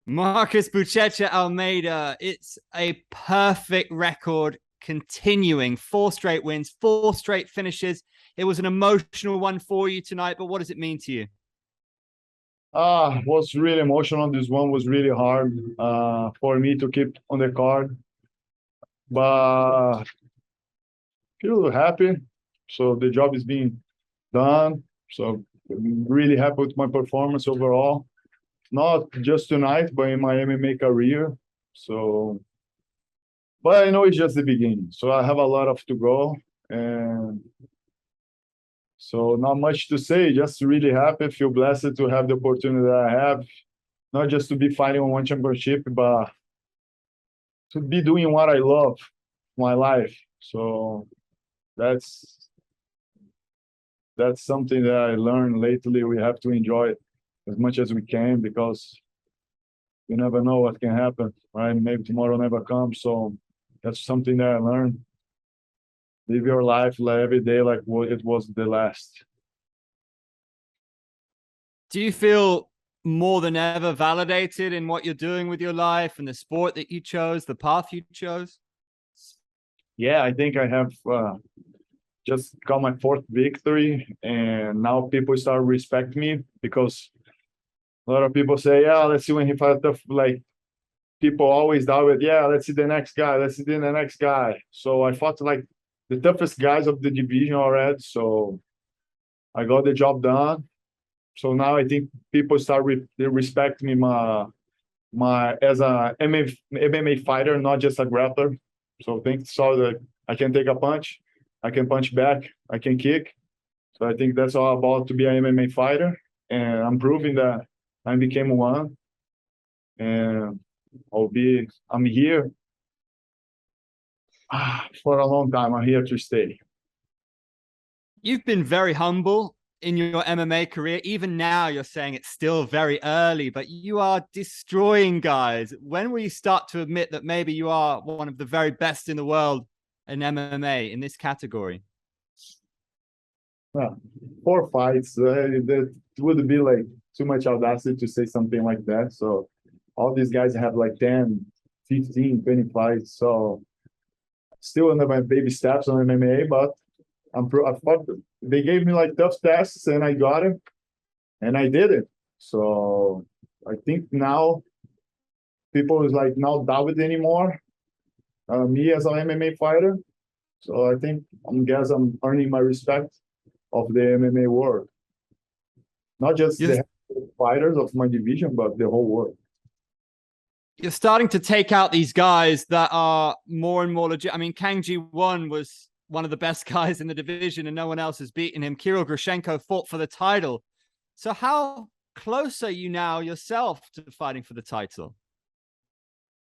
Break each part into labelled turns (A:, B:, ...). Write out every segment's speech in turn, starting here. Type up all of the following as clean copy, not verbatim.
A: Marcus Buchecha Almeida, it's a perfect record continuing. Four straight wins, four straight finishes. It was an emotional one for you tonight, but what does it mean to you?
B: Was really emotional. This one was really hard for me to keep on the card, but feel happy. So the job is being done. So I'm really happy with my performance overall, not just tonight, but in my MMA career. So, but I know it's just the beginning. So I have a lot of to go, and so not much to say. Just really happy, feel blessed to have the opportunity that I have, not just to be fighting on one championship, but to be doing what I love, my life. So that's that's something that I learned lately. We have to enjoy it as much as we can because you never know what can happen, right? Maybe tomorrow never comes. So that's something that I learned. Live your life like every day like it was the last.
A: Do you feel more than ever validated in what you're doing with your life and the sport that you chose, the path you chose?
B: Yeah, I think I have just got my fourth victory, and now people start respect me because a lot of people say, "Yeah, let's see when he fights tough." Like people always doubt it. Yeah, let's see the next guy. Let's see the next guy. So I fought like the toughest guys of the division already. So I got the job done. So now I think people start they respect me my as a MMA fighter, not just a grappler. So think so that I can take a punch, I can punch back, I can kick. So I think that's all about to be an MMA fighter, and I'm proving that I became one, and I'm here for a long time. I'm here to stay.
A: You've been very humble in your MMA career. Even now, you're saying it's still very early, but you are destroying guys. When will you start to admit that maybe you are one of the very best in the world in MMA in this category?
B: Uh, 4 fights, that would be like too much audacity to say something like that. So all these guys have like 10, 15, 20 fights. So still under my baby steps on MMA, but I thought they gave me like tough tests and I got it and I did it. So I think now people is like not doubt it anymore. Me as an MMA fighter. So I think I'm earning my respect of the MMA world, not just
A: You're,
B: the fighters of my division, but the whole world.
A: you're starting to take out these guys that are more and more legit. I mean, Kang Ji Won was one of the best guys in the division, and no one else has beaten him. Kirill Grishenko fought for the title. So, how close are you now yourself to fighting for the title?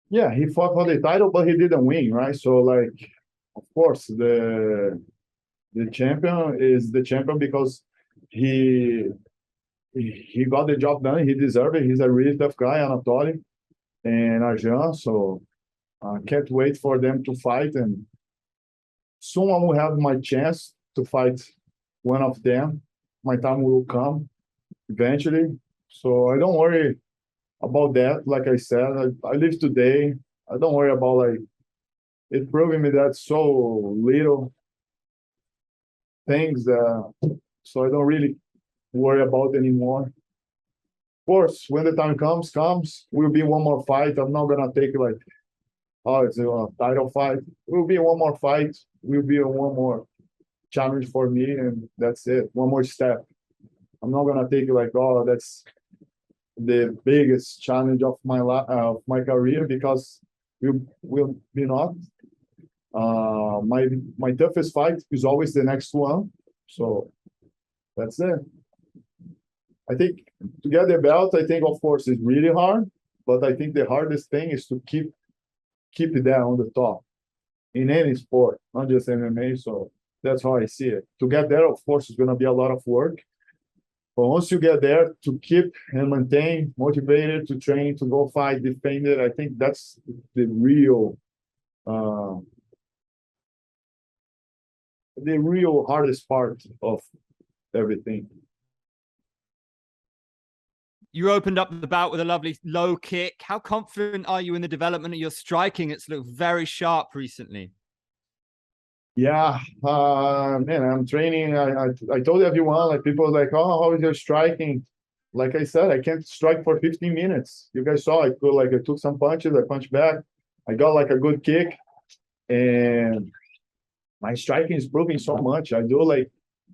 B: Yeah, he fought for the title, but he didn't win, right? So like, of course, the champion is the champion because he he got the job done. He deserved it. He's a really tough guy, Anatoly and Arjan. So can't wait for them to fight, and soon I will have my chance to fight one of them. My time will come eventually. So I don't worry about that. Like I said, I live today. I don't worry about like it proving me that so little things. So I don't really worry about anymore. Of course, when the time comes, will be one more fight. I'm not gonna take like, oh, it's a title fight. Will be one more fight. Will be one more challenge for me, and that's it. One more step. I'm not gonna take it like, oh, that's the biggest challenge of of my career because will be not. My toughest fight is always the next one. So that's it. I think to get the belt, I think of course is really hard, but I think the hardest thing is to keep it there on the top in any sport, not just MMA. So that's how I see it. To get there, of course, is going to be a lot of work. But once you get there, to keep and maintain motivated, to train, to go fight, defend it, I think that's uh, the real hardest part of everything.
A: You opened up the bout with a lovely low kick. How confident are you in the development of your striking? It's looked very sharp recently.
B: Yeah, man, I'm training. I told everyone, like people like, oh, how is your striking? Like I said, I can't strike for 15 minutes. You guys saw I took some punches, I punched back, I got like a good kick, and my striking is improving so much. I do like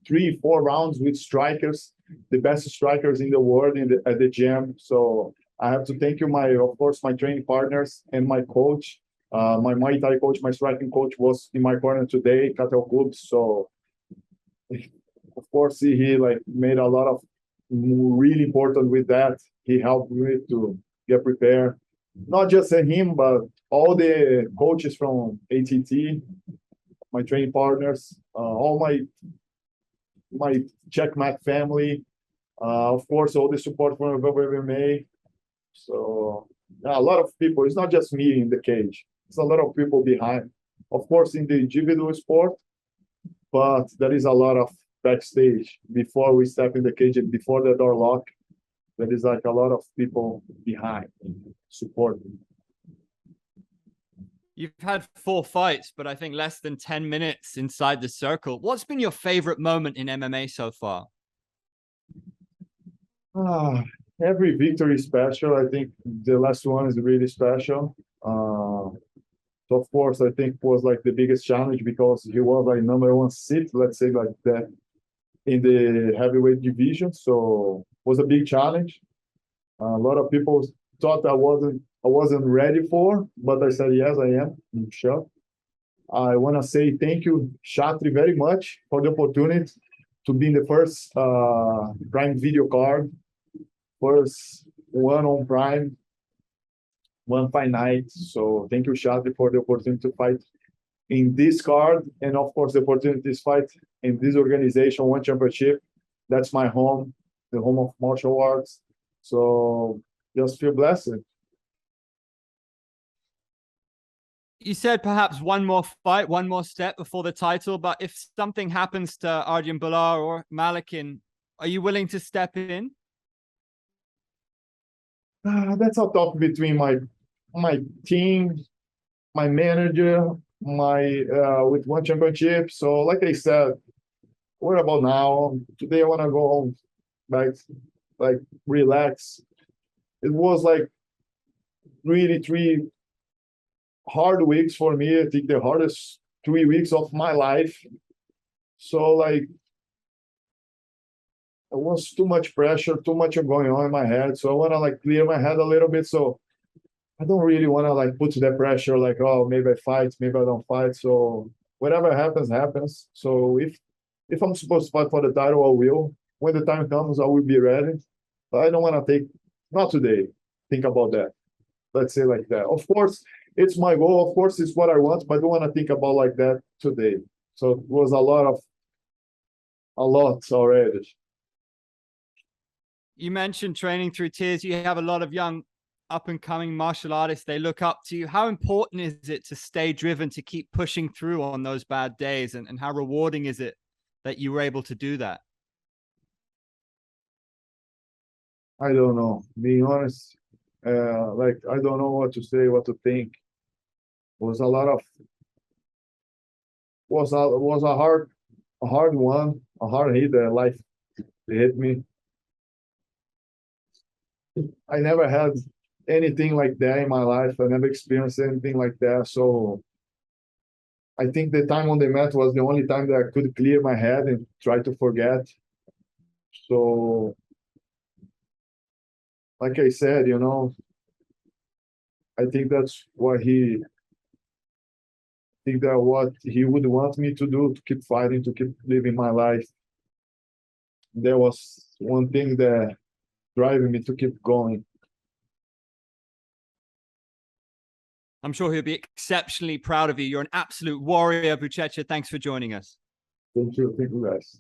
B: 3-4 rounds with strikers, the best strikers in the world at the gym. So I have to thank you, of course, my training partners and my coach. My Muay Thai coach, my striking coach was in my corner today, Katel Club. So of course, he like made a lot of really important with that. He helped me to get prepared. Not just him, but all the coaches from ATT, my training partners, all my Checkmate family, of course, all the support from MMA. So yeah, a lot of people. It's not just me in the cage. It's a lot of people behind. Of course, in the individual sport, but there is a lot of backstage before we step in the cage and before the door lock. There is like a lot of people behind supporting.
A: You've had 4 fights, but I think less than 10 minutes inside the circle. What's been your favorite moment in MMA so far?
B: Every victory is special. I think the last one is really special. So of course, I think was like the biggest challenge because he was like #1 seed, let's say like that, in the heavyweight division. So it was a big challenge. A lot of people thought I wasn't ready for, but I said yes, I am. I'm sure. I want to say thank you, Shatri, very much for the opportunity to be in the first Prime Video card, first one on Prime, one fight night. So thank you, Shatri, for the opportunity to fight in this card, and of course the opportunity to fight in this organization, One Championship. That's my home, the home of martial arts. So just feel blessed.
A: You said perhaps one more fight, one more step before the title, but if something happens to Arjun Balar or Malikin, are you willing to step in?
B: That's a talk between my team, my manager, my with One Championship. So like I said, what about now? Today I want to go home, like relax. It was like really 3 hard weeks for me. I think the hardest 3 weeks of my life. So like it was too much pressure, too much going on in my head. So I want to like clear my head a little bit. So I don't really want to like put that pressure like, oh, maybe I fight, maybe I don't fight. So whatever happens, happens. So if I'm supposed to fight for the title, I will. When the time comes, I will be ready. But I don't want to not today, think about that. Let's say like that. Of course, it's my goal. Of course, it's what I want, but I don't want to think about like that today. So it was a lot already.
A: You mentioned training through tears. You have a lot of young up and coming martial artists. They look up to you. How important is it to stay driven, to keep pushing through on those bad days? And how rewarding is it that you were able to do that?
B: I don't know. Being honest, like I don't know what to say, what to think. It was a lot of was a hard one, a hard hit that life hit me. I never had anything like that in my life. I never experienced anything like that. So I think the time on the mat was the only time that I could clear my head and try to forget. So like I said, I think that's what what he would want me to do, to keep fighting, to keep living my life. There was one thing that driving me to keep going.
A: I'm sure he'll be exceptionally proud of you. You're an absolute warrior, Buchecha. Thanks for joining us.
B: Thank you, guys.